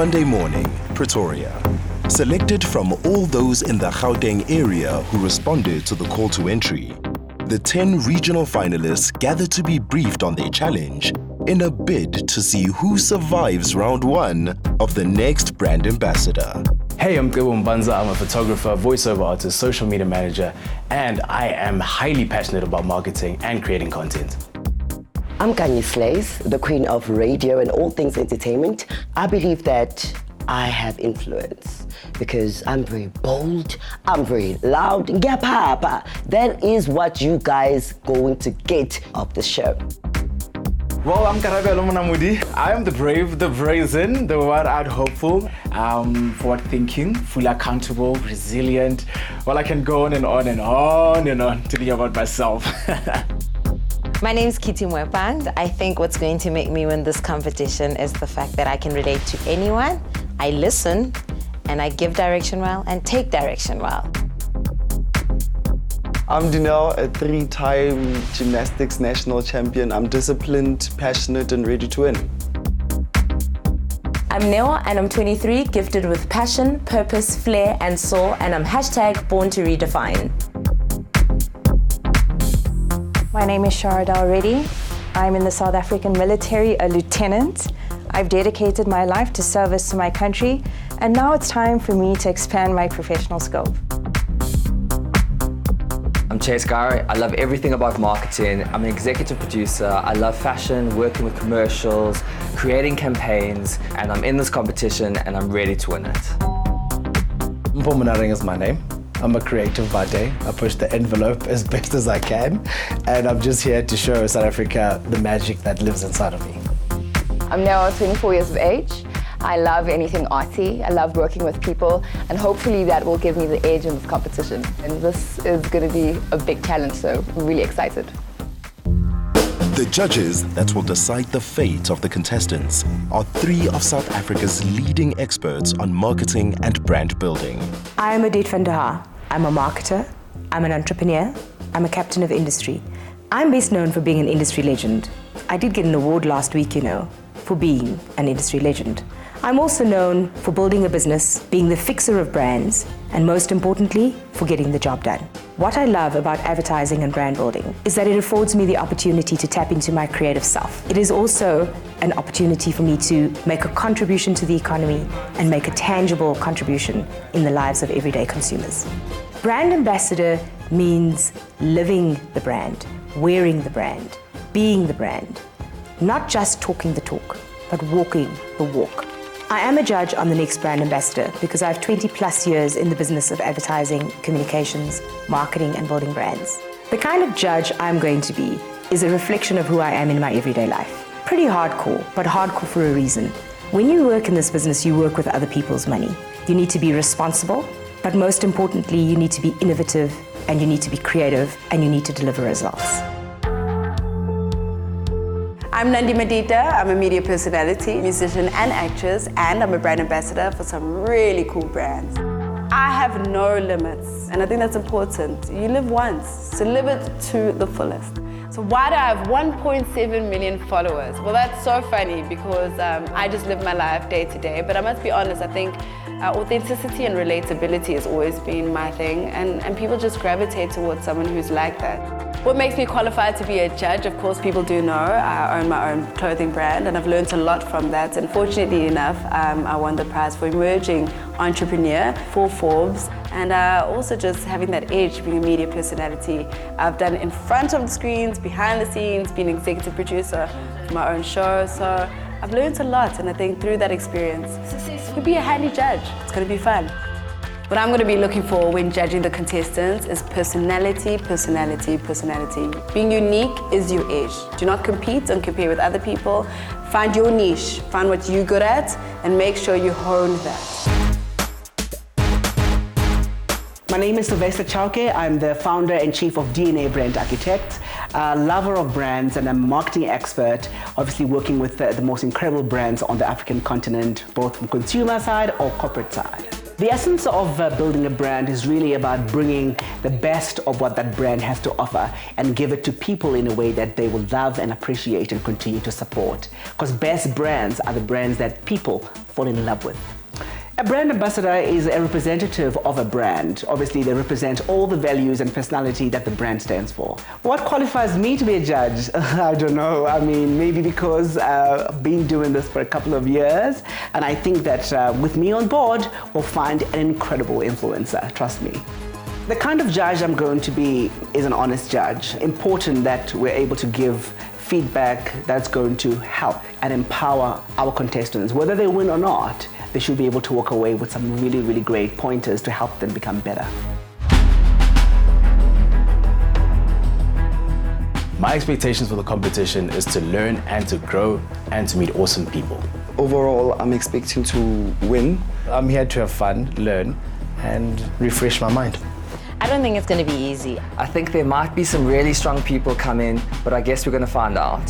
Monday morning, Pretoria. Selected from all those in the Gauteng area who responded to the call to entry, the 10 regional finalists gathered to be briefed on their challenge in a bid to see who survives round 1 of the next brand ambassador. Hey, I'm Geyer. I'm a photographer, voiceover artist, social media manager, and I am highly passionate about marketing and creating content. I'm Kanye Slays, the queen of radio and all things entertainment. I believe that I have influence because I'm very bold, I'm very loud. That is what you guys going to get of the show. Well, I'm Nandi. I am the brave, the brazen, the wide-eyed hopeful, forward-thinking, fully accountable, resilient. Well, I can go on and on and on and on telling you about myself. My name is Kitty Mwepang. I think what's going to make me win this competition is the fact that I can relate to anyone, I listen, and I give direction well and take direction well. I'm Dineo, a 3-time gymnastics national champion. I'm disciplined, passionate, and ready to win. I'm Neo, and I'm 23, gifted with passion, purpose, flair, and soul, and I'm #born to redefine. My name is Sharadal Reddy. I'm in the South African military, a lieutenant. I've dedicated my life to service to my country, and now it's time for me to expand my professional scope. I'm Geyer. I love everything about marketing. I'm an executive producer. I love fashion, working with commercials, creating campaigns, and I'm in this competition and I'm ready to win it. Mpomanareng is my name. I'm a creative by day. I push the envelope as best as I can, and I'm just here to show South Africa the magic that lives inside of me. I'm now 24 years of age. I love anything arty. I love working with people, and hopefully that will give me the edge in this competition. And this is going to be a big challenge, so I'm really excited. The judges that will decide the fate of the contestants are 3 of South Africa's leading experts on marketing and brand building. I am Odette van der Haar. I'm a marketer, I'm an entrepreneur, I'm a captain of industry. I'm best known for being an industry legend. I did get an award last week, for being an industry legend. I'm also known for building a business, being the fixer of brands, and most importantly, for getting the job done. What I love about advertising and brand building is that it affords me the opportunity to tap into my creative self. It is also an opportunity for me to make a contribution to the economy and make a tangible contribution in the lives of everyday consumers. Brand ambassador means living the brand, wearing the brand, being the brand, not just talking the talk, but walking the walk. I am a judge on the next brand ambassador because I have 20+ years in the business of advertising, communications, marketing, and building brands. The kind of judge I'm going to be is a reflection of who I am in my everyday life. Pretty hardcore, but hardcore for a reason. When you work in this business, you work with other people's money. You need to be responsible, but most importantly, you need to be innovative, and you need to be creative, and you need to deliver results. I'm Nandi Madida. I'm a media personality, musician and actress, and I'm a brand ambassador for some really cool brands. I have no limits, and I think that's important. You live once, so live it to the fullest. So why do I have 1.7 million followers? Well, that's so funny because I just live my life day to day, but I must be honest, I think authenticity and relatability has always been my thing, and people just gravitate towards someone who's like that. What makes me qualified to be a judge? Of course, people do know I own my own clothing brand, and I've learned a lot from that. And fortunately enough, I won the prize for emerging entrepreneur for Forbes, and also just having that edge, being a media personality. I've done in front of the screens, behind the scenes, been executive producer for my own show. So I've learned a lot, and I think through that experience, you'll be a handy judge. It's going to be fun. What I'm going to be looking for when judging the contestants is personality, personality, personality. Being unique is your edge. Do not compete and compare with other people. Find your niche, find what you're good at, and make sure you hone that. My name is Sylvester Chauke. I'm the founder and chief of DNA Brand Architect, a lover of brands, and a marketing expert, obviously working with the most incredible brands on the African continent, both from consumer side or corporate side. The essence of building a brand is really about bringing the best of what that brand has to offer and give it to people in a way that they will love and appreciate and continue to support. Because best brands are the brands that people fall in love with. A brand ambassador is a representative of a brand. Obviously, they represent all the values and personality that the brand stands for. What qualifies me to be a judge? I don't know. I mean, maybe because I've been doing this for a couple of years, and I think that with me on board, we'll find an incredible influencer, trust me. The kind of judge I'm going to be is an honest judge. Important that we're able to give feedback that's going to help and empower our contestants, whether they win or not. They should be able to walk away with some really, really great pointers to help them become better. My expectations for the competition is to learn and to grow and to meet awesome people. Overall, I'm expecting to win. I'm here to have fun, learn, and refresh my mind. I don't think it's going to be easy. I think there might be some really strong people come in, but I guess we're going to find out.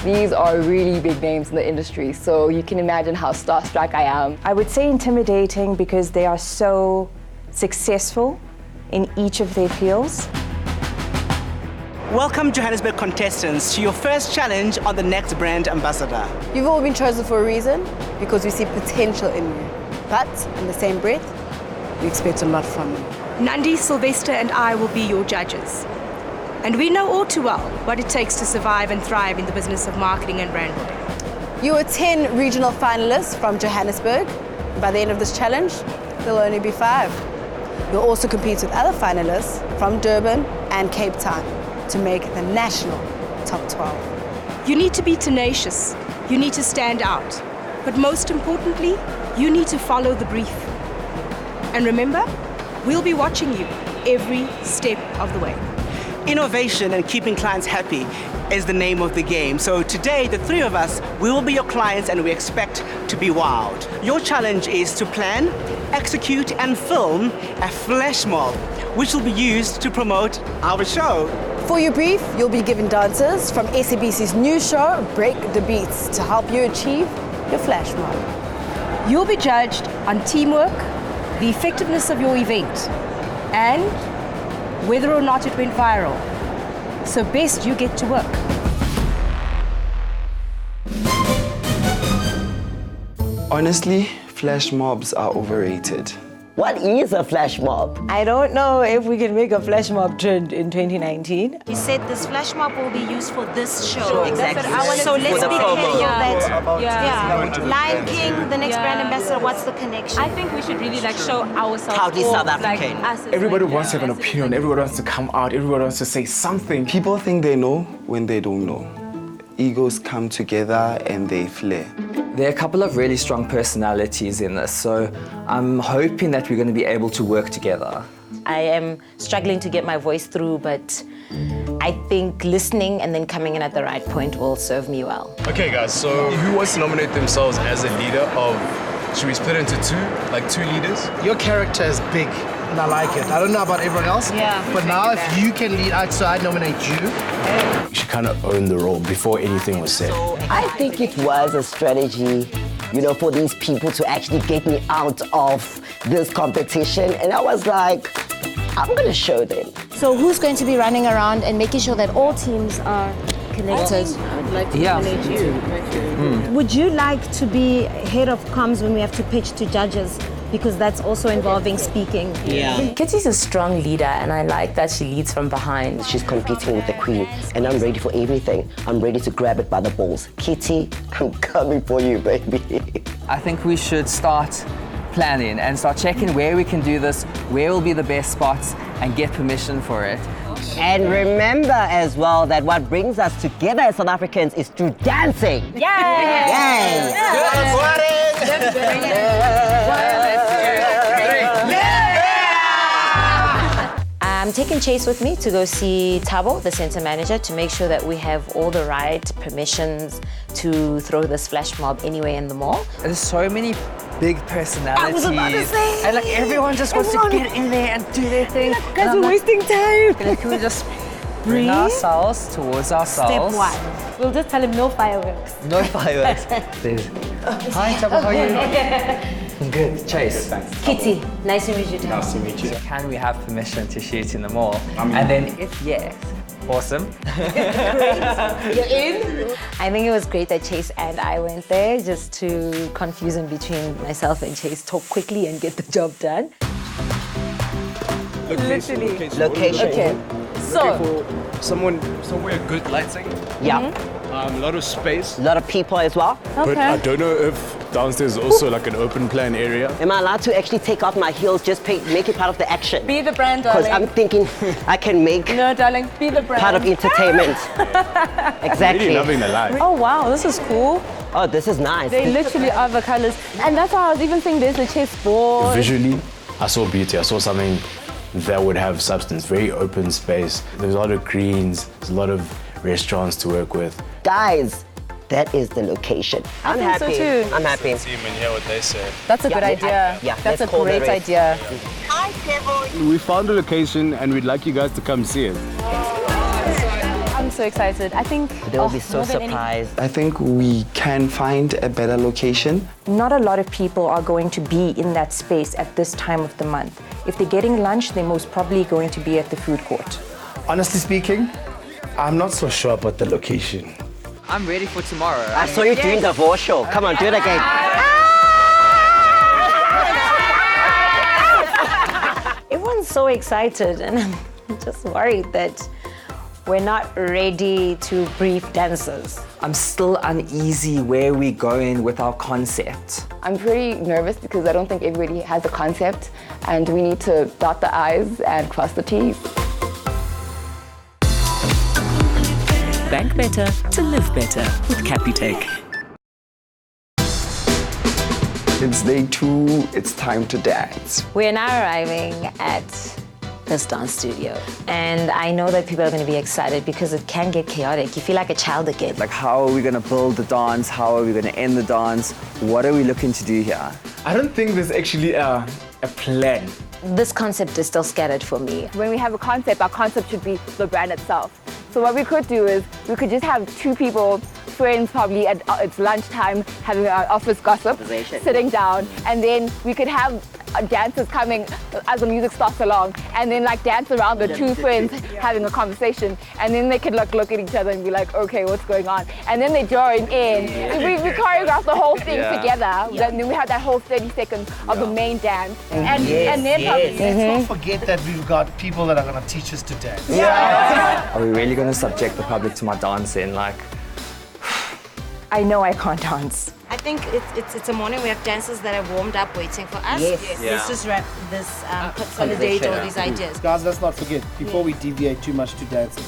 These are really big names in the industry, so you can imagine how starstruck I am. I would say intimidating because they are so successful in each of their fields. Welcome, Johannesburg contestants, to your first challenge on the next brand ambassador. You've all been chosen for a reason, because we see potential in you. But in the same breath, we expect a lot from you. Nandi, Sylvester and I will be your judges. And we know all too well what it takes to survive and thrive in the business of marketing and brand building. You are 10 regional finalists from Johannesburg. By the end of this challenge, there'll only be 5. You'll also compete with other finalists from Durban and Cape Town to make the national top 12. You need to be tenacious. You need to stand out. But most importantly, you need to follow the brief. And remember, we'll be watching you every step of the way. Innovation and keeping clients happy is the name of the game. So today, the 3 of us, we will be your clients and we expect to be wowed. Your challenge is to plan, execute and film a flash mob, which will be used to promote our show. For your brief, you'll be given dancers from SABC's new show, Break the Beats, to help you achieve your flash mob. You'll be judged on teamwork, the effectiveness of your event, and whether or not it went viral. So best you get to work. Honestly, flash mobs are overrated. What is a flash mob? I don't know if we can make a flash mob trend in 2019. You said this flash mob will be used for this show. Exactly. So let's be careful that, Yeah. Lion King, the next brand ambassador, what's the connection? I think we should really show ourselves. Proudly South African. Everybody wants to have an opinion, everybody wants to come out, everybody wants to say something. People think they know when they don't know. Egos come together and they flare. There are a couple of really strong personalities in this, so I'm hoping that we're going to be able to work together. I am struggling to get my voice through, but I think listening and then coming in at the right point will serve me well. Okay guys, so who wants to nominate themselves as a leader of, should we split into 2 leaders? Your character is big and I like it. I don't know about everyone else, but now if you can lead, I'd nominate you. You should kind of own the role before anything was said. I think it was a strategy, you know, for these people to actually get me out of this competition. And I was like, I'm going to show them. So who's going to be running around and making sure that all teams are connected? I would like to nominate you. Would you like to be head of comms when we have to pitch to judges? Because that's also involving speaking. Yeah. Kitty's a strong leader and I like that she leads from behind. She's competing with the queen and I'm ready for everything. I'm ready to grab it by the balls. Kitty, I'm coming for you, baby. I think we should start planning and start checking where we can do this, where will be the best spots, and get permission for it. And remember as well that what brings us together as South Africans is through dancing. Yay! Yay! I'm taking Chase with me to go see Thabo, the center manager, to make sure that we have all the right permissions to throw this flash mob anywhere in the mall. There's so many big personalities. I was about to say. And like everyone just wants to get in there and do their thing. Guys, we're wasting time. Like, can we just bring ourselves towards ourselves. Step 1. We'll just tell him no fireworks. No fireworks. Hi, Chapa, how are you? Good. Chase. Kitty, nice to meet you. Nice to meet you. Can we have permission to shoot in the mall? And then if yes, awesome. You're in? I think it was great that Chase and I went there just to confuse him between myself and Chase, talk quickly and get the job done. Location. Okay. So, Somewhere good lighting. Yeah. A lot of space. A lot of people as well. But I don't know if downstairs is also like an open plan area. Am I allowed to actually take off my heels, just make it part of the action? be the brand, Because darling. I'm thinking I can make No, darling, be the brand. part of entertainment. Exactly. Really loving the light. Oh, wow, this is cool. Oh, this is nice. They literally are the colors. And that's why I was even saying there's the chessboard. Visually, I saw beauty. I saw something that would have substance, very open space. There's a lot of greens, there's a lot of restaurants to work with. Guys, that is the location. I'm think so happy. too. I'm happy. Team and hear what they say. That's a good idea. Yeah, That's a let's call great that idea. We found a location and we'd like you guys to come see it. I'm so excited. I think They'll be so more than surprised. I think we can find a better location. Not a lot of people are going to be in that space at this time of the month. If they're getting lunch, they're most probably going to be at the food court. Honestly speaking, I'm not so sure about the location. I'm ready for tomorrow. I saw you doing the voice show. Come on, do it again. Everyone's so excited, and I'm just worried that we're not ready to brief dancers. I'm still uneasy where we're going with our concept. I'm pretty nervous because I don't think everybody has a concept and we need to dot the I's and cross the T's. Bank better to live better with Capitec. It's day 2, it's time to dance. We're now arriving at this dance studio, and I know that people are going to be excited because it can get chaotic. You feel like a child again. Like, how are we going to build the dance? How are we going to end the dance? What are we looking to do here? I don't think there's actually a plan. This concept is still scattered for me. When we have a concept, our concept should be the brand itself. So what we could do is we could just have 2 people, friends probably at it's lunchtime, having our office gossip, sitting down, and then we could have dancers coming as the music starts along, and then like dance around the 2 friends having a conversation, and then they could like look at each other and be like, okay, what's going on? And then they join in. We choreograph the whole thing together. Then we have that whole 30 seconds of the main dance, and then Let's not forget that we've got people that are going to teach us to dance. Are we really going to subject the public to my dancing? Like, I know I can't dance. I think it's a morning. We have dancers that have warmed up waiting for us. Yes. Let's just wrap this, consolidate all these ideas. Guys, let's not forget, before we deviate too much to dancing,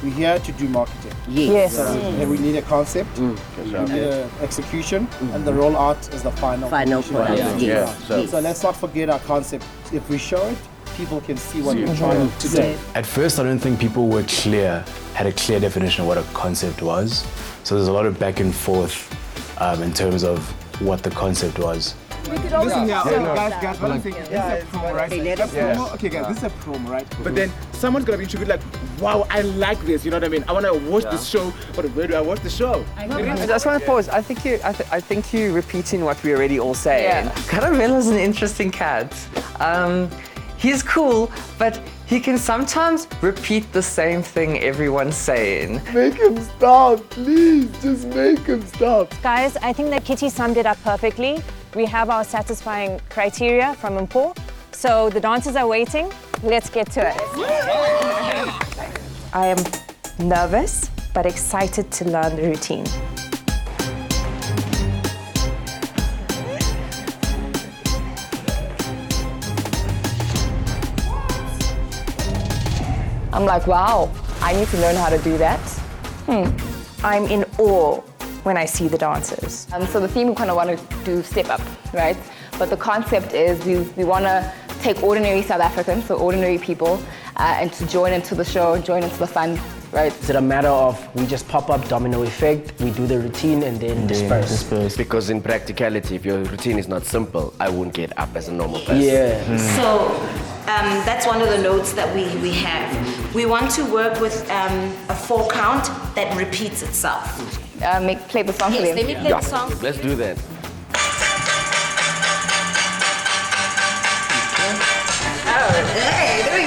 we're here to do marketing. Yes. So we need a concept, we need an execution, and the rollout is the final product. Yes. So let's not forget our concept. If we show it, people can see what we're trying to do. At first, I don't think people were had a clear definition of what a concept was. So there's a lot of back and forth in terms of what the concept was. Listen here, guys, what I'm thinking, this is a promo, right? Okay, guys, this is a promo, right? But then someone's gonna be intrigued, like, wow, I like this, you know what I mean? I wanna watch this show, but where do I watch the show? I just want to pause. I think you're repeating what we already all saying. Caramella's an interesting cat. He's cool, but he can sometimes repeat the same thing everyone's saying. Make him stop, please. Just make him stop. Guys, I think that Kitty summed it up perfectly. We have our satisfying criteria from Mpo. So the dancers are waiting. Let's get to it. I am nervous, but excited to learn the routine. I'm like, wow, I need to learn how to do that. I'm in awe when I see the dancers. So the theme we kind of want to do step up, right? But the concept is we want to take ordinary South Africans, so ordinary people, and to join into the show, join into the fun, right? Is it a matter of we just pop up, domino effect, we do the routine and then disperse? Because in practicality, if your routine is not simple, I won't get up as a normal person. Yeah. So that's one of the notes that we have. We want to work with a 4 count that repeats itself. Play the song for Yes, them. let me play the song. Let's do that. Hey, there we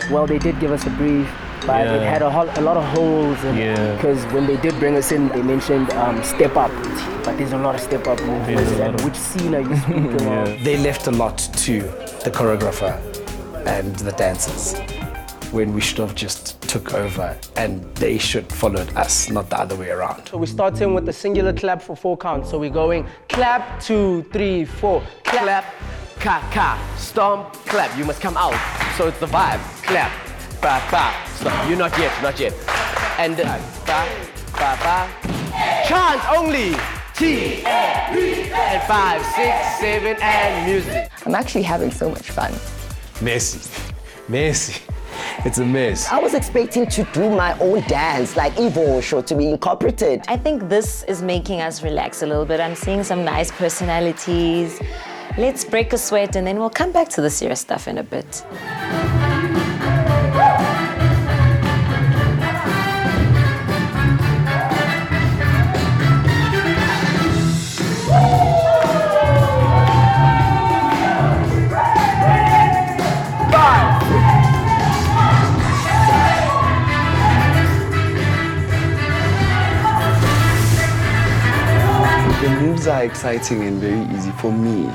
go. Well, they did give us a brief, but it had a lot of holes in it. Because when they did bring us in, they mentioned step up. But there's a lot of step up movements. And which scene are you speaking of? They left a lot to the choreographer and the dancers when we should have just took over and they should followed us, not the other way around. So we're starting with the singular clap for 4 counts. So we're going clap, 2, 3, 4. Clap, ka, stomp, clap. You must come out. So it's the vibe. Clap, ba, stop. You're not yet. And ba. Chant only. T, and 5, 6, 7, and music. I'm actually having so much fun. Messy. It's a mess. I was expecting to do my own dance, like Evo show, to be incorporated. I think this is making us relax a little bit. I'm seeing some nice personalities. Let's break a sweat and then we'll come back to the serious stuff in a bit. The moves are exciting and very easy for me,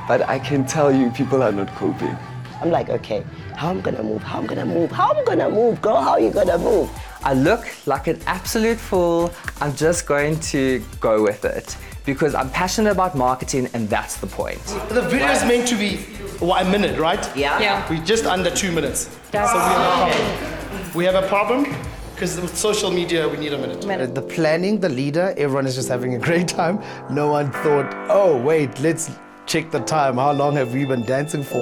but I can tell you people are not coping. I'm like, okay, how I'm gonna move? Girl, how you gonna move? I look like an absolute fool. I'm just going to go with it because I'm passionate about marketing and that's the point. The video is meant to be, what, a minute, right? Yeah. We're just under 2 minutes. So we have a problem. Because with social media, we need a minute. The planning, the leader, everyone is just having a great time. No one thought, oh, wait, let's check the time. How long have we been dancing for?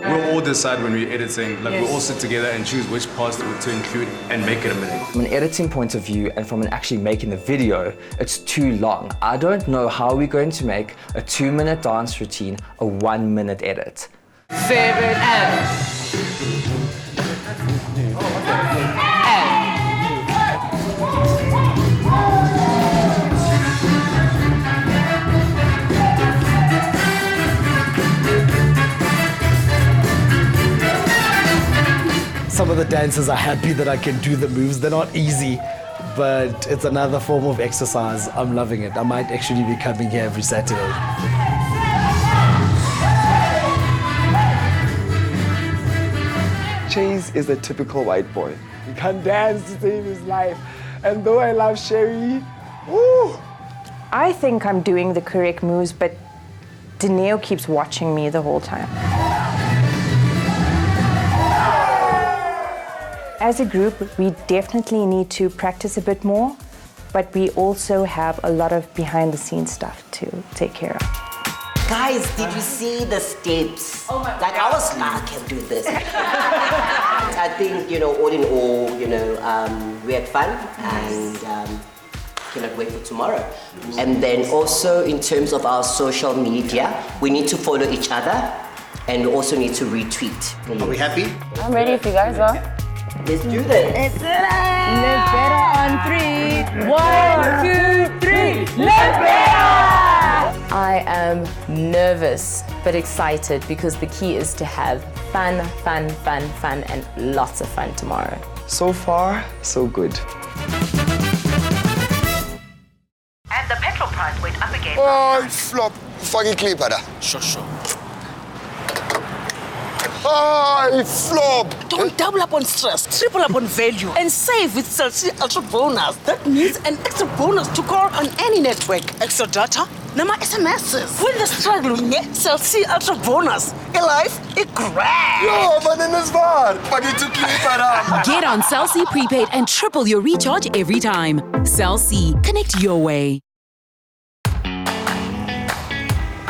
We'll all decide when we're editing, like we'll all sit together and choose which parts to include and make it a minute. From an editing point of view and from an actually making the video, it's too long. I don't know how we're going to make a 2-minute dance routine a 1-minute edit. 7 and... Some of the dancers are happy that I can do the moves. They're not easy, but it's another form of exercise. I'm loving it. I might actually be coming here every Saturday. Chase is a typical white boy. He can't dance to save his life. And though I love Sherry, woo! I think I'm doing the correct moves, but Dineo keeps watching me the whole time. As a group, we definitely need to practice a bit more, but we also have a lot of behind-the-scenes stuff to take care of. Guys, did you see the steps? Oh my God. Like, I was like, I can do this. I think, all in all, we had fun and cannot wait for tomorrow. And then also, in terms of our social media, we need to follow each other and also need to retweet. Are we happy? I'm ready if you guys are. Let's do this. Live better on 3. 1, 2, 3. Live better! I am nervous but excited because the key is to have fun, and lots of fun tomorrow. So far, so good. And the petrol price went up again. Oh, flop. Fucking clip, brother. Sure. I flop! Don't double up on stress, triple up on value, and save with Cell C Ultra Bonus. That means an extra bonus to call on any network. Extra data, nama SMSs. When the struggle, Cell C Ultra Bonus. A life, a grand. Yo, but then it's bad. But you took clip, brother. Get on Cell C Prepaid and triple your recharge every time. Cell C, connect your way.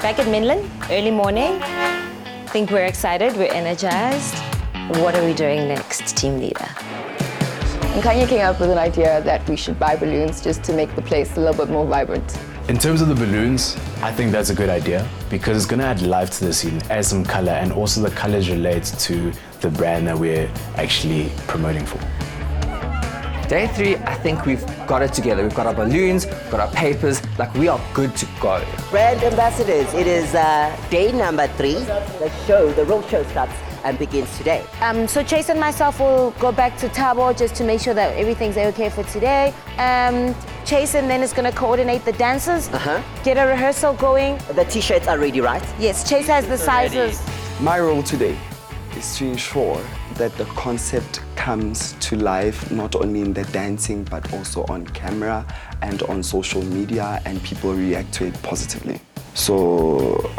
Back at Midland, early morning. I think we're excited, we're energized. What are we doing next, team leader? And Kanye came up with an idea that we should buy balloons just to make the place a little bit more vibrant. In terms of the balloons, I think that's a good idea because it's going to add life to the scene, add some color, and also the colors relate to the brand that we're actually promoting for. Day 3, I think we've got it together. We've got our balloons, we've got our papers, like we are good to go. Brand ambassadors, it is day number 3. The real show starts and begins today. So Chase and myself will go back to Tabo just to make sure that everything's okay for today. Chase and then is going to coordinate the dancers, get a rehearsal going. The t-shirts are ready, right? Yes, Chase has the sizes. My role today is to ensure that the concept comes to life, not only in the dancing, but also on camera and on social media, and people react to it positively. So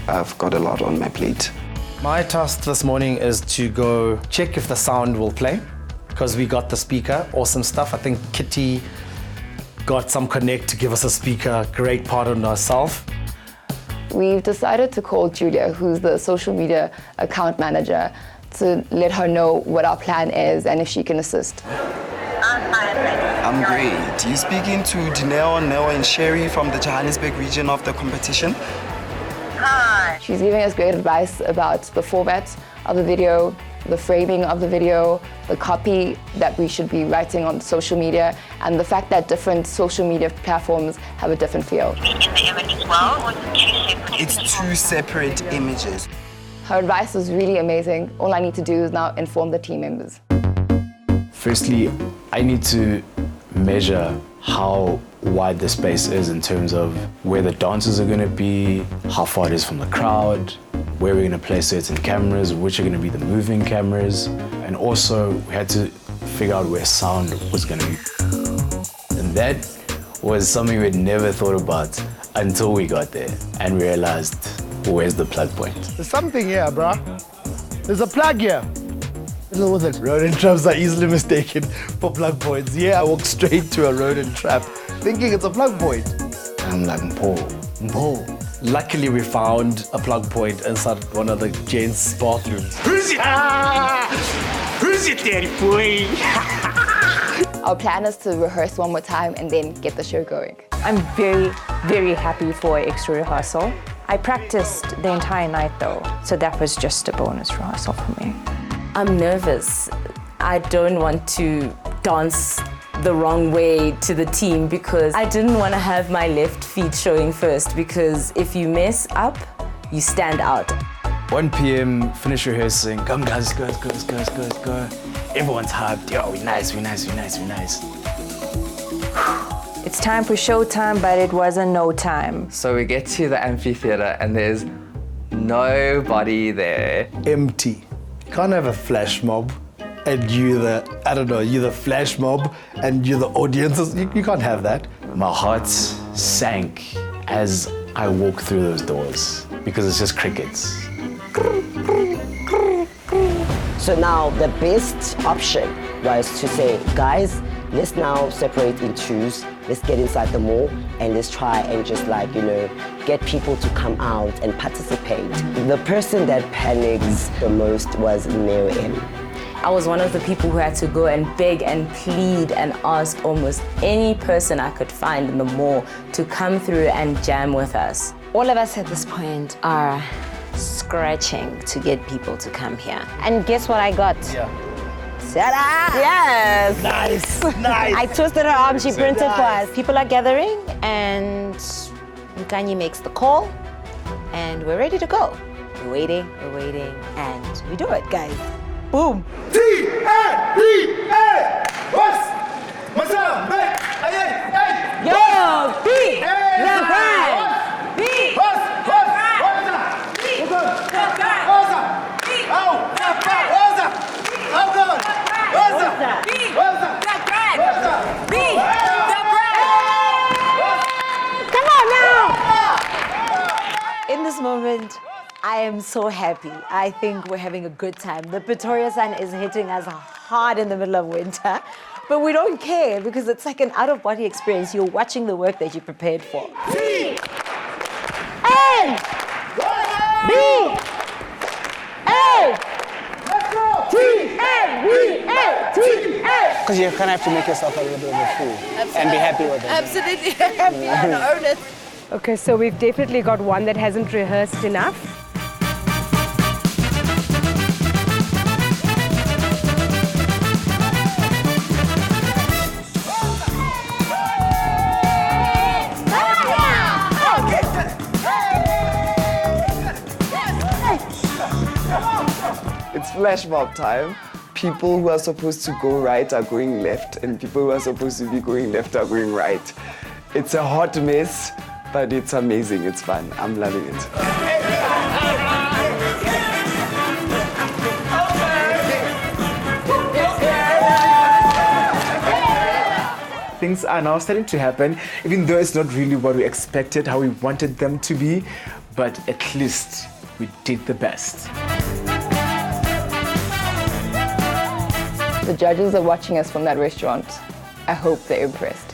I've got a lot on my plate. My task this morning is to go check if the sound will play, because we got the speaker, awesome stuff. I think Kitty got some connect to give us a speaker, great part on herself. We've decided to call Julia, who's the social media account manager, to let her know what our plan is and if she can assist. I'm great. You speaking to Dineo, Neo and Sherry from the Johannesburg region of the competition? Hi. She's giving us great advice about the format of the video, the framing of the video, the copy that we should be writing on social media, and the fact that different social media platforms have a different feel. It's 2 separate images. Her advice was really amazing. All I need to do is now inform the team members. Firstly, I need to measure how wide the space is in terms of where the dancers are going to be, how far it is from the crowd, where we're going to place certain cameras, which are going to be the moving cameras, and also we had to figure out where sound was going to be. And that was something we'd never thought about until we got there and realized, where's the plug point? There's something here, bruh. There's a plug here. Rodent traps are easily mistaken for plug points. Yeah, I walked straight to a rodent trap thinking it's a plug point. I'm like, Mpo. Luckily, we found a plug point inside one of the gents' bathrooms. Who's your daddy boy? Our plan is to rehearse one more time and then get the show going. I'm very, very happy for extra rehearsal. I practiced the entire night though, so that was just a bonus rehearsal for me. I'm nervous. I don't want to dance the wrong way to the team because I didn't want to have my left feet showing first, because if you mess up, you stand out. 1 p.m, finish rehearsing. Come guys, go. Everyone's hyped. Yo, we nice. It's time for showtime, but it wasn't no time. So we get to the amphitheater and there's nobody there. Empty. You can't have a flash mob and you're the flash mob and you're the audience. You can't have that. My heart sank as I walked through those doors because it's just crickets. So now the best option was to say, guys, let's now separate in twos. Let's get inside the mall and let's try and just get people to come out and participate. The person that panicked the most was Neo M. I was one of the people who had to go and beg and plead and ask almost any person I could find in the mall to come through and jam with us. All of us at this point are scratching to get people to come here. And guess what I got? Yeah. Ta-da! Yes! Nice! I twisted her arm, she printed for us. People are gathering and Nkanyi makes the call and we're ready to go. We're waiting, and we do it, guys. Boom! T-A-D-A! What's Mashao? Yo! Beat! The brand! Beat! The Come on now! In this moment, I am so happy. I think we're having a good time. The Pretoria sun is hitting us hard in the middle of winter, but we don't care because it's like an out-of-body experience. You're watching the work that you prepared for. T-A-B-A! Because you kind of have to make yourself a little bit of a fool and be happy with it. Absolutely happy and own it. Okay, so we've definitely got one that hasn't rehearsed enough. flash mob time. People who are supposed to go right are going left, and people who are supposed to be going left are going right. It's a hot mess, but it's amazing. It's fun. I'm loving it. Things are now starting to happen, even though it's not really what we expected, how we wanted them to be, but at least we did the best. The judges are watching us from that restaurant. I hope they're impressed.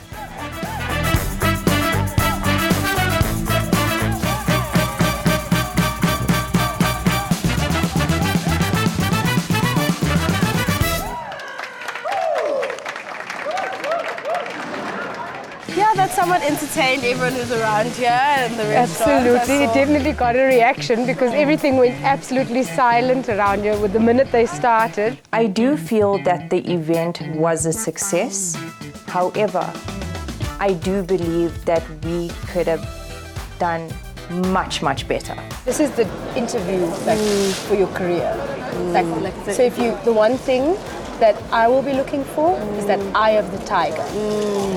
Yeah, that somewhat entertained everyone who's around here in the restaurant. Absolutely, it definitely got a reaction because everything went absolutely silent around here with the minute they started. I do feel that the event was a success. However, I do believe that we could have done much, much better. This is the interview for your career. So if you, the one thing that I will be looking for is that eye of the tiger,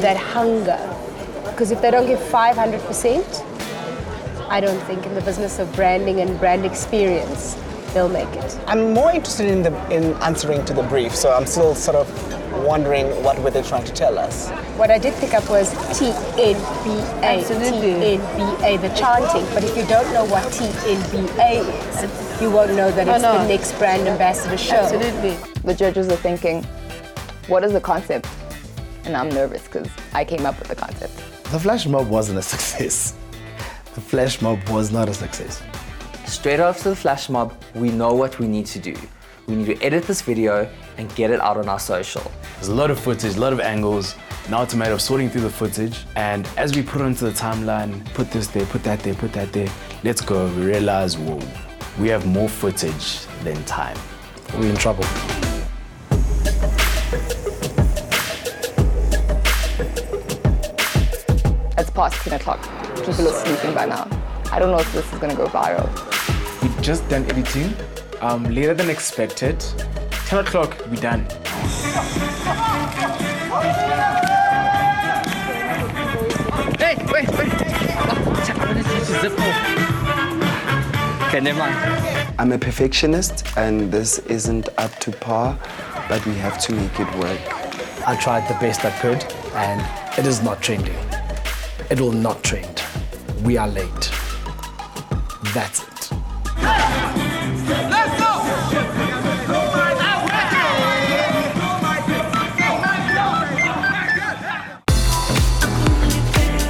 that hunger. Because if they don't give 500%, I don't think in the business of branding and brand experience, they'll make it. I'm more interested in answering to the brief, so I'm still sort of wondering what were they trying to tell us. What I did pick up was TNBA, TNBA, the chanting. But if you don't know what TNBA is, you won't know that it's the next brand ambassador show. Absolutely. The judges are thinking, what is the concept? And I'm nervous because I came up with the concept. The flash mob wasn't a success. The flash mob was not a success. Straight after the flash mob, we know what we need to do. We need to edit this video and get it out on our social. There's a lot of footage, a lot of angles. Now it's a matter of sorting through the footage. And as we put it onto the timeline, put this there, put that there, put that there, let's go. We realize, whoa, we have more footage than time. We're in trouble. It's past 10 o'clock. People are sleeping by now. I don't know if this is going to go viral. We've just done editing, later than expected. 10 o'clock, we're done. Hey, wait. Okay, never mind. I'm a perfectionist, and this isn't up to par, but we have to make it work. I tried the best I could, and it is not trending. It will not trend. We are late. That's it. Let's go!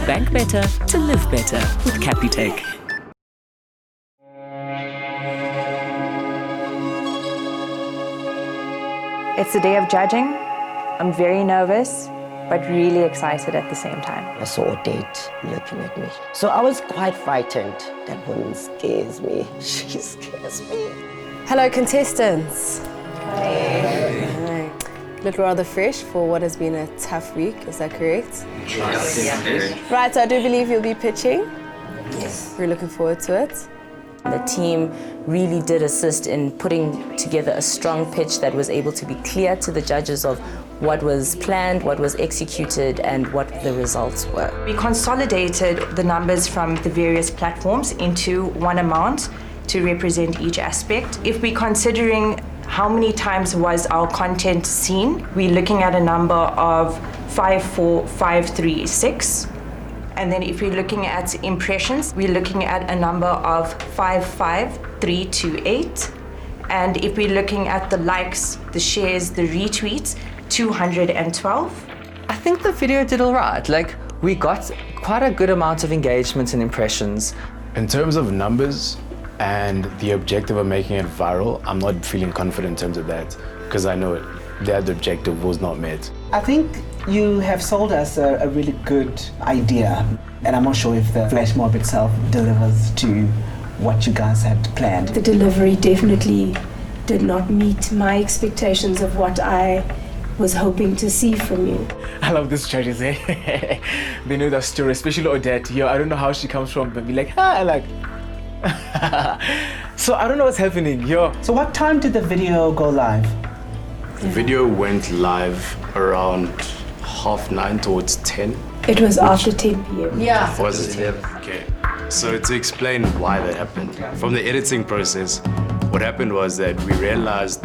Bank better to live better with Capitec. It's the day of judging. I'm very nervous, but really excited at the same time. I saw Odette looking at me. So I was quite frightened. That woman scares me. She scares me. Hello, contestants. Hi. Look rather fresh for what has been a tough week, is that correct? Yes. Right, so I do believe you'll be pitching. Yes. We're looking forward to it. The team really did assist in putting together a strong pitch that was able to be clear to the judges of what was planned, what was executed, and what the results were. We consolidated the numbers from the various platforms into one amount to represent each aspect. If we're considering how many times was our content seen, we're looking at a number of 54536. And then if we're looking at impressions, we're looking at a number of 55328. And if we're looking at the likes, the shares, the retweets, 212. I think the video did all right. Like, we got quite a good amount of engagement and impressions. In terms of numbers and the objective of making it viral, I'm not feeling confident in terms of that because I know that objective was not met. I think you have sold us a really good idea, and I'm not sure if the flash mob itself delivers to what you guys had planned. The delivery definitely did not meet my expectations of what I was hoping to see from you. I love these judges, eh? They know that story, especially Odette. Yo, I don't know how she comes from, but be like, ah, like. So I don't know what's happening. Yo. So what time did the video go live? The video went live around 9:30 towards 10. It was after 10 p.m. Yeah. Was it 10? Okay. So to explain why that happened, from the editing process, what happened was that we realized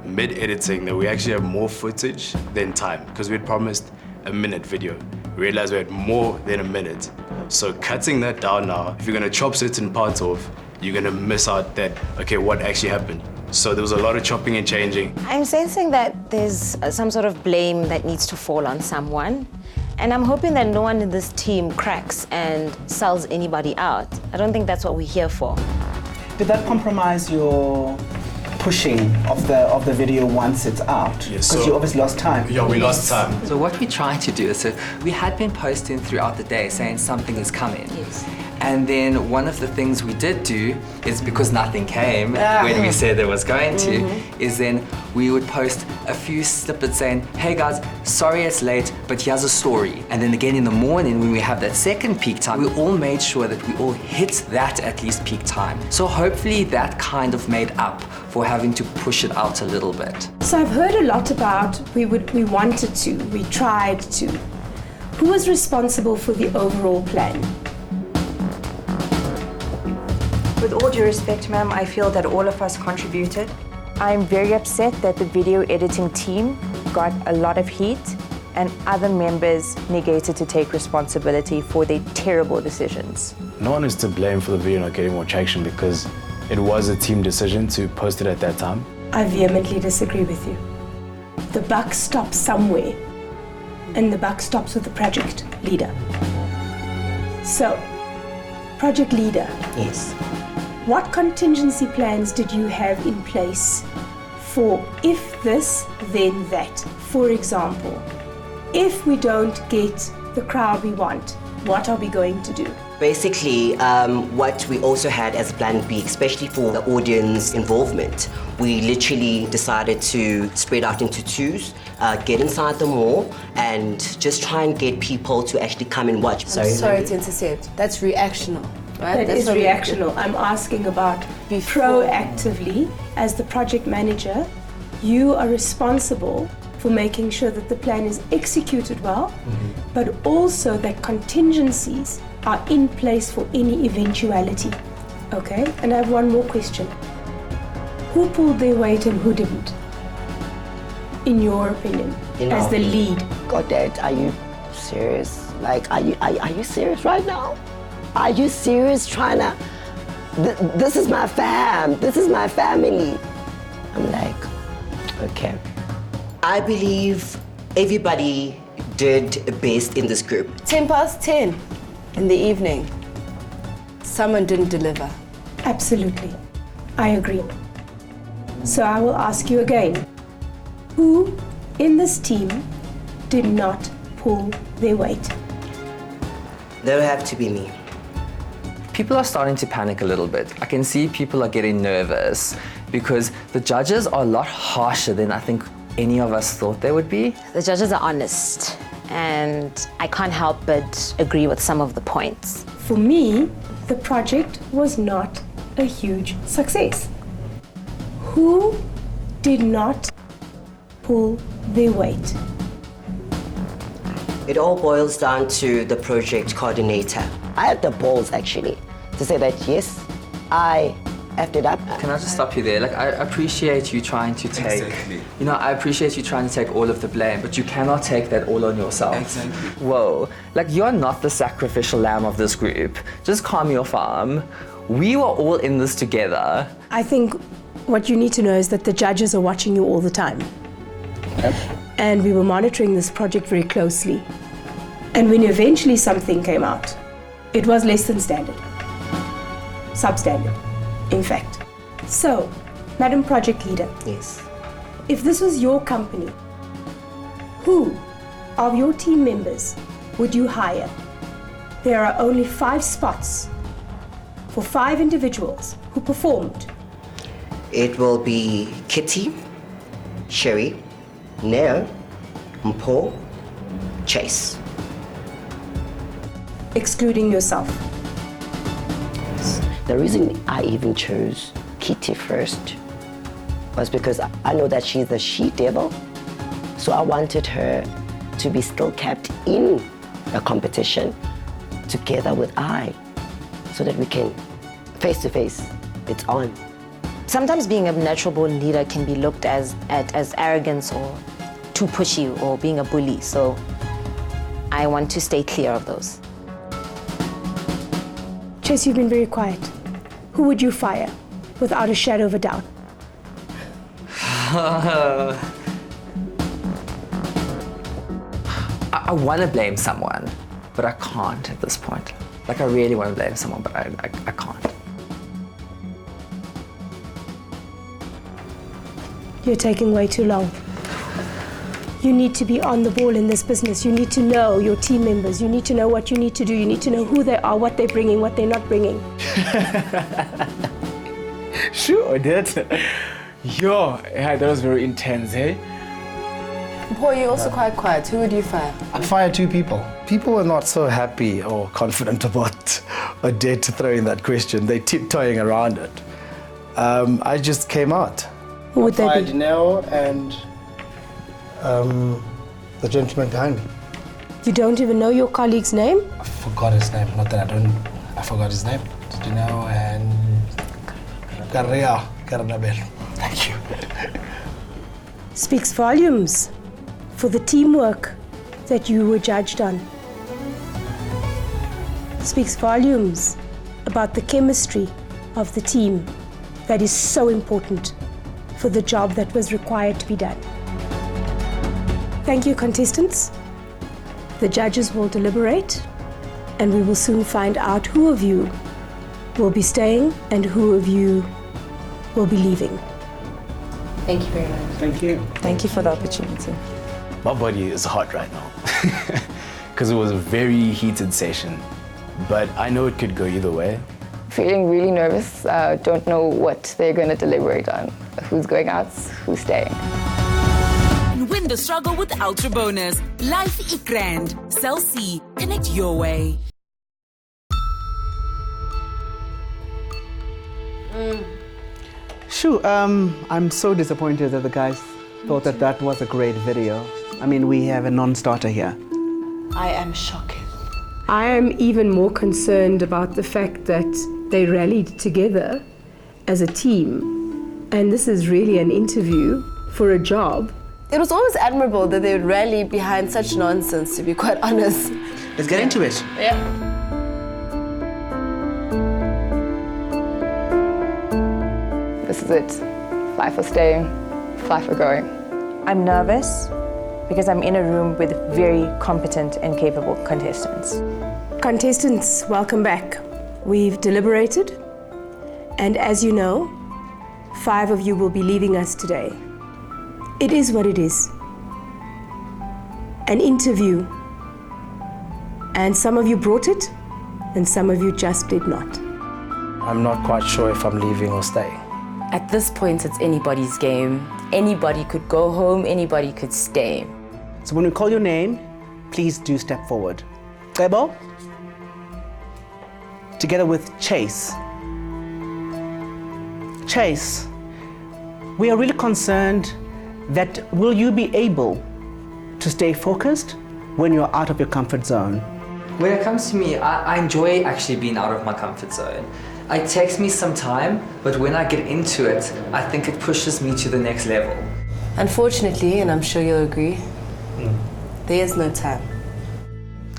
mid-editing that we actually have more footage than time because we had promised a minute video. We realized we had more than a minute. So cutting that down now, if you're gonna chop certain parts off, you're gonna miss out that, okay, what actually happened. So there was a lot of chopping and changing. I'm sensing that there's some sort of blame that needs to fall on someone. And I'm hoping that no one in this team cracks and sells anybody out. I don't think that's what we're here for. Did that compromise your pushing of the video once it's out? Yes, because you obviously lost time. Yeah, we lost time. So what we tried to do is, so we had been posting throughout the day saying something is coming. Yes. And then one of the things we did do is, because nothing came when we said there was going to, is then we would post a few snippets saying, hey guys, sorry it's late, but here's a story. And then again in the morning when we have that second peak time, we all made sure that we all hit that at least peak time. So hopefully that kind of made up for having to push it out a little bit. So I've heard a lot about we wanted to, we tried to. Who was responsible for the overall plan? With all due respect, ma'am, I feel that all of us contributed. I'm very upset that the video editing team got a lot of heat and other members negated to take responsibility for their terrible decisions. No one is to blame for the video not getting more traction because it was a team decision to post it at that time. I vehemently disagree with you. The buck stops somewhere, and the buck stops with the project leader. So, project leader. Yes. What contingency plans did you have in place for if this, then that? For example, if we don't get the crowd we want, what are we going to do? Basically, what we also had as plan B, especially for the audience involvement, we literally decided to spread out into twos, get inside the mall, and just try and get people to actually come and watch. Sorry to intercept. That's reactional. Right? That is reactional. I'm asking about proactively, as the project manager, you are responsible for making sure that the plan is executed well, but also that contingencies are in place for any eventuality. Okay? And I have one more question. Who pulled their weight and who didn't? In your opinion, as the lead. Odette, are you serious? Like, are you serious right now? Are you serious trying to... This is my fam. This is my family. I'm like, okay. I believe everybody did best in this group. 10:10 in the evening. Someone didn't deliver. Absolutely. I agree. So I will ask you again. Who in this team did not pull their weight? That'll have to be me. People are starting to panic a little bit. I can see people are getting nervous because the judges are a lot harsher than I think any of us thought they would be. The judges are honest, and I can't help but agree with some of the points. For me, the project was not a huge success. Who did not pull their weight? It all boils down to the project coordinator. I had the balls, actually, to say that, yes, I effed it up. Can I just stop you there? Like, I appreciate you trying to take, you know, I appreciate you trying to take all of the blame, but you cannot take that all on yourself. Exactly. Whoa, like, you're not the sacrificial lamb of this group. Just calm your farm. We were all in this together. I think what you need to know is that the judges are watching you all the time. And we were monitoring this project very closely. And when eventually something came out, it was less than standard. Substandard, in fact. So, Madam Project Leader. Yes. If this was your company, who of your team members would you hire? There are only 5 spots for 5 individuals who performed. It will be Kitty, Sherry, Neo, Mpo, Chase. Excluding yourself. The reason I even chose Kitty first was because I know that she's a she-devil. So I wanted her to be still kept in the competition together with I, so that we can face-to-face, it's on. Sometimes being a natural born leader can be looked as arrogance or too pushy or being a bully. So I want to stay clear of those. Chase, you've been very quiet. Who would you fire without a shadow of a doubt? I want to blame someone, but I can't at this point. Like, I really want to blame someone, but I can't. You're taking way too long. You need to be on the ball in this business. You need to know your team members. You need to know what you need to do. You need to know who they are, what they're bringing, what they're not bringing. Sure, Odette. Yo, yeah, that was very intense, eh? Paul, you're also quite quiet. Who would you fire? I'd fire 2 people. People were not so happy or confident about Odette throwing that question. They're tiptoeing around it. I just came out. Who would they be? Dineo and the gentleman behind me. You don't even know your colleague's name? I forgot his name. Not that I forgot his name. Dineo and Karnabel. Thank you. Speaks volumes for the teamwork that you were judged on. Speaks volumes about the chemistry of the team that is so important for the job that was required to be done. Thank you, contestants. The judges will deliberate, and we will soon find out who of you will be staying and who of you will be leaving. Thank you very much. Thank you. Thank you for the opportunity. My body is hot right now because it was a very heated session, but I know it could go either way. Feeling really nervous. Don't know what they're going to deliberate on. Who's going out, who's staying. Win the struggle with Ultra Bonus. Life is grand. Cell C. Connect your way. Shoo, I'm so disappointed that the guys thought that was a great video. I mean, we have a non-starter here. I am shocked. I am even more concerned about the fact that they rallied together as a team, and this is really an interview for a job. It was always admirable that they would rally behind such nonsense, to be quite honest. Let's get into it. Yeah. This is it. 5 for staying, 5 for going. I'm nervous because I'm in a room with very competent and capable contestants. Contestants, welcome back. We've deliberated, and as you know, 5 of you will be leaving us today. It is what it is. An interview. And some of you brought it, and some of you just did not. I'm not quite sure if I'm leaving or staying. At this point, it's anybody's game. Anybody could go home, anybody could stay. So when we call your name, please do step forward. Gebo, together with Chase. Chase, we are really concerned that will you be able to stay focused when you're out of your comfort zone? When it comes to me, I enjoy actually being out of my comfort zone. It takes me some time, but when I get into it, I think it pushes me to the next level. Unfortunately, and I'm sure you'll agree, there is no time.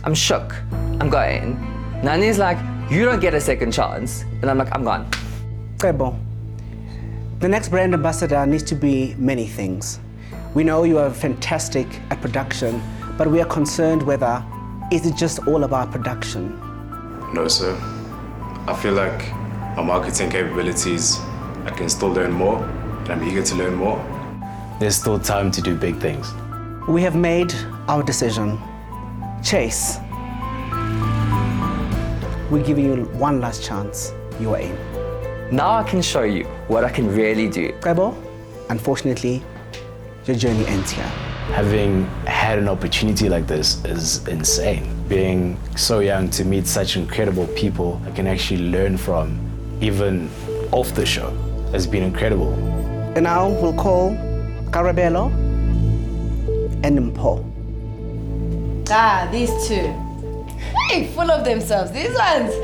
I'm shook. I'm going. Nandi's like, you don't get a second chance. And I'm like, I'm gone. Gebo, the next brand ambassador needs to be many things. We know you are fantastic at production, but we are concerned whether is it just all about production? No, sir. I feel like my marketing capabilities, I can still learn more, and I'm eager to learn more. There's still time to do big things. We have made our decision. Chase, we're giving you one last chance. You are in. Now I can show you what I can really do. Gebo, unfortunately, your journey ends here. Having had an opportunity like this is insane. Being so young to meet such incredible people I can actually learn from even off the show, has been incredible. And now we'll call Karabelo and Mpho. These two. Hey, full of themselves. These ones.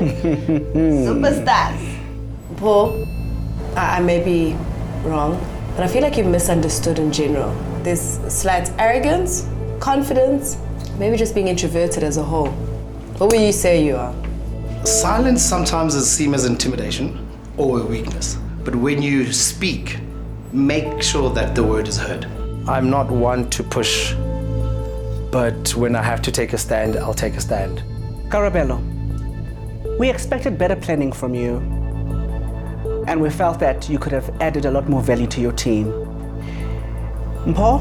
Superstars. Paul, I may be wrong, but I feel like you've misunderstood in general. There's slight arrogance, confidence, maybe just being introverted as a whole. What would you say you are? Silence sometimes is seen as intimidation or a weakness. But when you speak, make sure that the word is heard. I'm not one to push, but when I have to take a stand, I'll take a stand. Karabelo, we expected better planning from you, and we felt that you could have added a lot more value to your team. Mpho,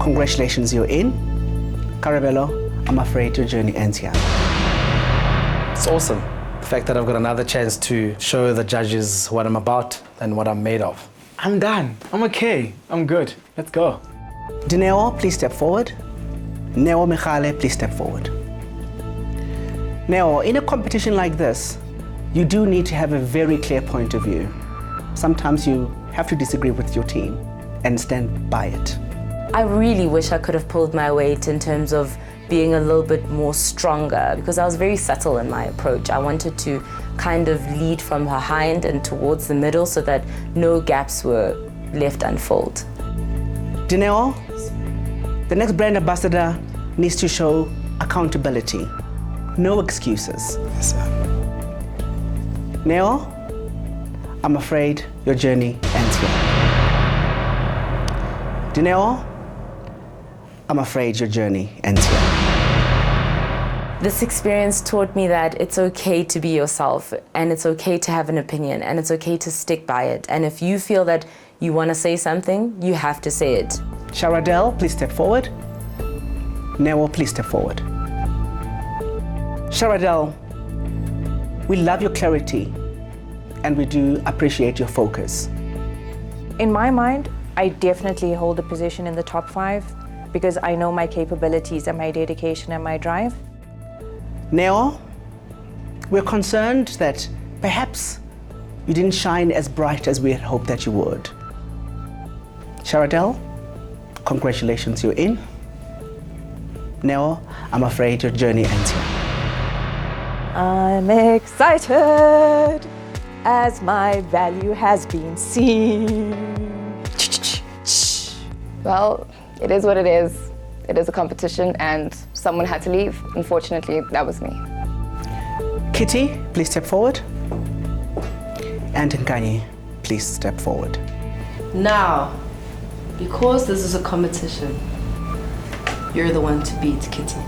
congratulations, you're in. Karabelo, I'm afraid your journey ends here. It's awesome. The fact that I've got another chance to show the judges what I'm about and what I'm made of. I'm done. I'm okay. I'm good. Let's go. Dineo, please step forward. Neo Michale, please step forward. Neo, in a competition like this, you do need to have a very clear point of view. Sometimes you have to disagree with your team and stand by it. I really wish I could have pulled my weight in terms of being a little bit more stronger, because I was very subtle in my approach. I wanted to kind of lead from behind and towards the middle so that no gaps were left unfilled. Dineo, the next brand ambassador needs to show accountability. No excuses. Yes, sir. Neo, I'm afraid your journey ends here. Dineo, I'm afraid your journey ends here. This experience taught me that it's okay to be yourself, and it's okay to have an opinion, and it's okay to stick by it. And if you feel that you want to say something, you have to say it. Sharadel, please step forward. Neo, please step forward. Sharadel, we love your clarity, and we do appreciate your focus. In my mind, I definitely hold a position in the top 5 because I know my capabilities and my dedication and my drive. Neo, we're concerned that perhaps you didn't shine as bright as we had hoped that you would. Sharadel, congratulations, you're in. Neo, I'm afraid your journey ends here. I'm excited as my value has been seen. Well, it is what it is. It is a competition and someone had to leave. Unfortunately, that was me. Kitty, please step forward. And Nkanyi, please step forward. Now, because this is a competition, you're the one to beat, Kitty.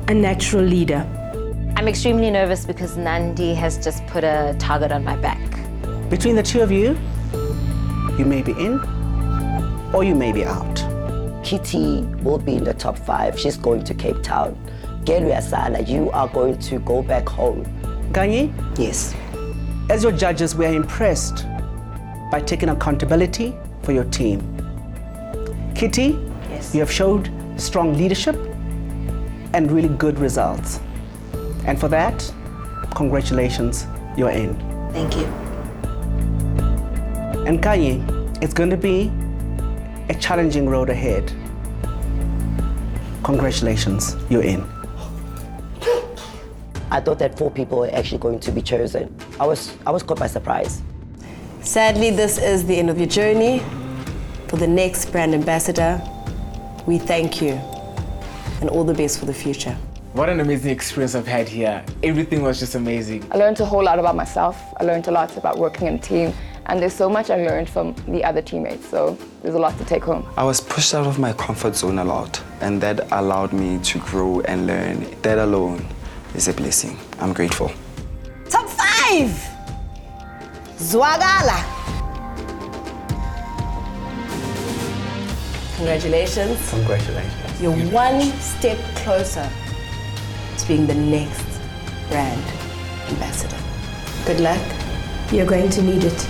A natural leader. I'm extremely nervous because Nandi has just put a target on my back. Between the two of you, you may be in or you may be out. Kitty will be in the top 5. She's going to Cape Town. Geruyasala, you are going to go back home. Nkanyi? Yes. As your judges, we are impressed by taking accountability for your team. Kitty, yes, you have showed strong leadership and really good results. And for that, congratulations, you're in. Thank you. And Nkanyi, it's going to be a challenging road ahead. Congratulations, you're in. I thought that 4 people were actually going to be chosen. I was caught by surprise. Sadly, this is the end of your journey. For the next brand ambassador, we thank you and all the best for the future. What an amazing experience I've had here. Everything was just amazing. I learned a whole lot about myself. I learned a lot about working in a team. And there's so much I learned from the other teammates, so there's a lot to take home. I was pushed out of my comfort zone a lot, and that allowed me to grow and learn. That alone is a blessing. I'm grateful. Top 5! Zwagala! Congratulations. Congratulations. You're one step closer to being the next brand ambassador. Good luck. You're going to need it.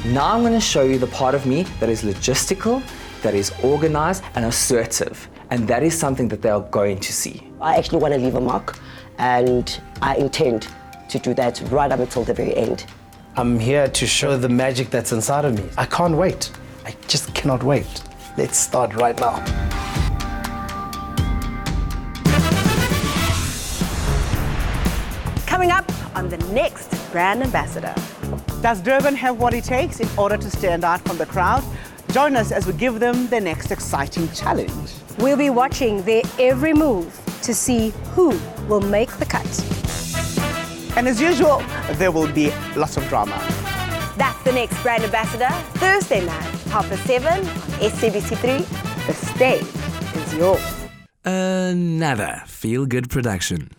Now I'm going to show you the part of me that is logistical, that is organized and assertive. And that is something that they are going to see. I actually want to leave a mark, and I intend to do that right up until the very end. I'm here to show the magic that's inside of me. I can't wait. I just cannot wait. Let's start right now. Coming up on the next Brand Ambassador. Does Durban have what it takes in order to stand out from the crowd? Join us as we give them the next exciting challenge. We'll be watching their every move to see who will make the cut. And as usual, there will be lots of drama. That's the next Brand Ambassador, Thursday night, 7:30 on SABC3. The stage is yours. Another feel-good production.